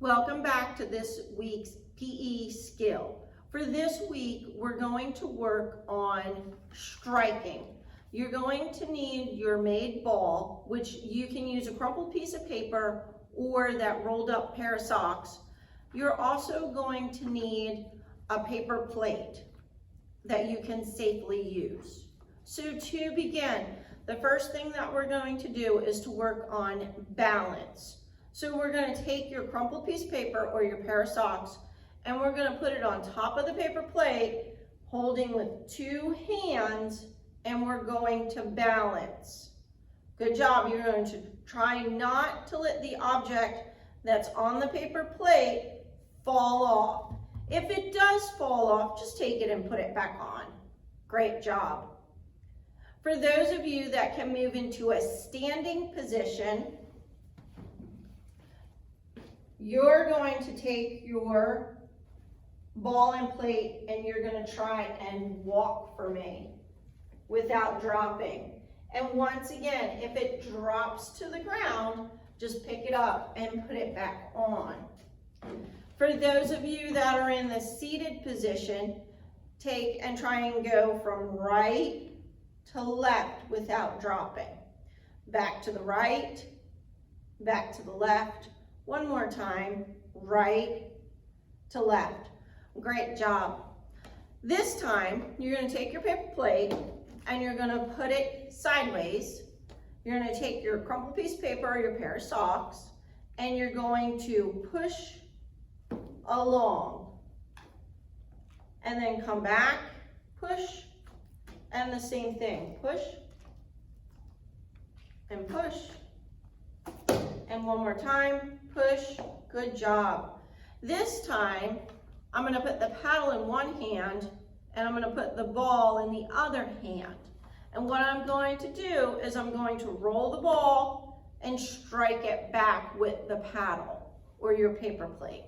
Welcome back to this week's PE skill. For this week, we're going to work on striking. You're going to need your made ball, which you can use a crumpled piece of paper or that rolled up pair of socks. You're also going to need a paper plate that you can safely use. So to begin, the first thing that we're going to do is to work on balance. So we're going to take your crumpled piece of paper or your pair of socks and we're going to put it on top of the paper plate, holding with two hands, and we're going to balance. Good job. You're going to try not to let the object that's on the paper plate fall off. If it does fall off, just take it and put it back on. Great job. For those of you that can move into a standing position, you're going to take your ball and plate and you're going to try and walk for me without dropping. And once again, if it drops to the ground, just pick it up and put it back on. For those of you that are in the seated position, take and try and go from right to left without dropping. Back to the right, back to the left. One more time, right to left. Great job. This time, you're going to take your paper plate and you're going to put it sideways. You're going to take your crumpled piece of paper or your pair of socks and you're going to push along and then come back, push, and the same thing, push and push, and one more time, push. Good job. This time I'm going to put the paddle in one hand and I'm going to put the ball in the other hand, and what I'm going to do is I'm going to roll the ball and strike it back with the paddle or your paper plate,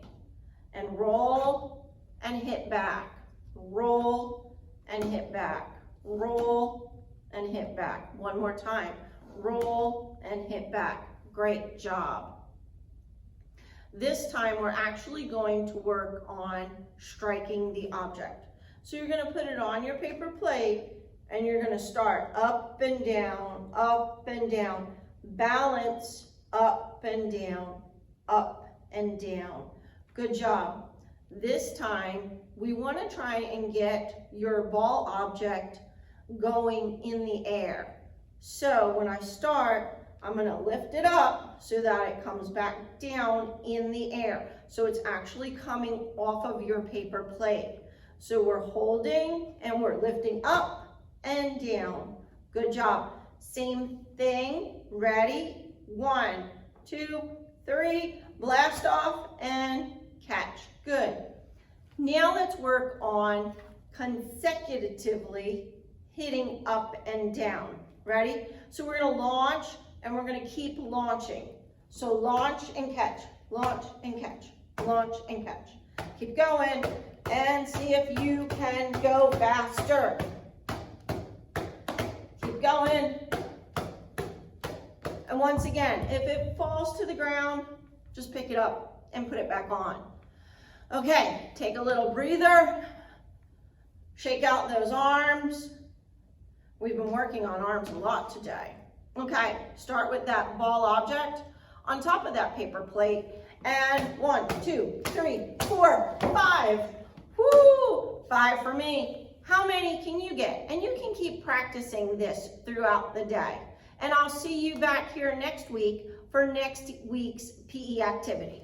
and roll and hit back, roll and hit back, roll and hit back. One more time, roll and hit back. Great job. This time we're actually going to work on striking the object. So you're going to put it on your paper plate and you're going to start up and down, balance, up and down, up and down. Good job. This time, we want to try and get your ball object going in the air. So when I start, I'm going to lift it up so that it comes back down in the air. So it's actually coming off of your paper plate. So we're holding and we're lifting up and down. Good job. Same thing. Ready? 1, 2, 3. Blast off and catch. Good. Now let's work on consecutively hitting up and down. Ready? So we're going to launch and we're going to keep launching. So launch and catch, launch and catch, launch and catch. Keep going and see if you can go faster. Keep going. And once again, if it falls to the ground, just pick it up and put it back on. Okay, take a little breather. Shake out those arms. We've been working on arms a lot today. Okay, start with that ball object on top of that paper plate. And 1, 2, 3, 4, 5. Woo! 5 for me. How many can you get? And you can keep practicing this throughout the day. And I'll see you back here next week for next week's PE activity.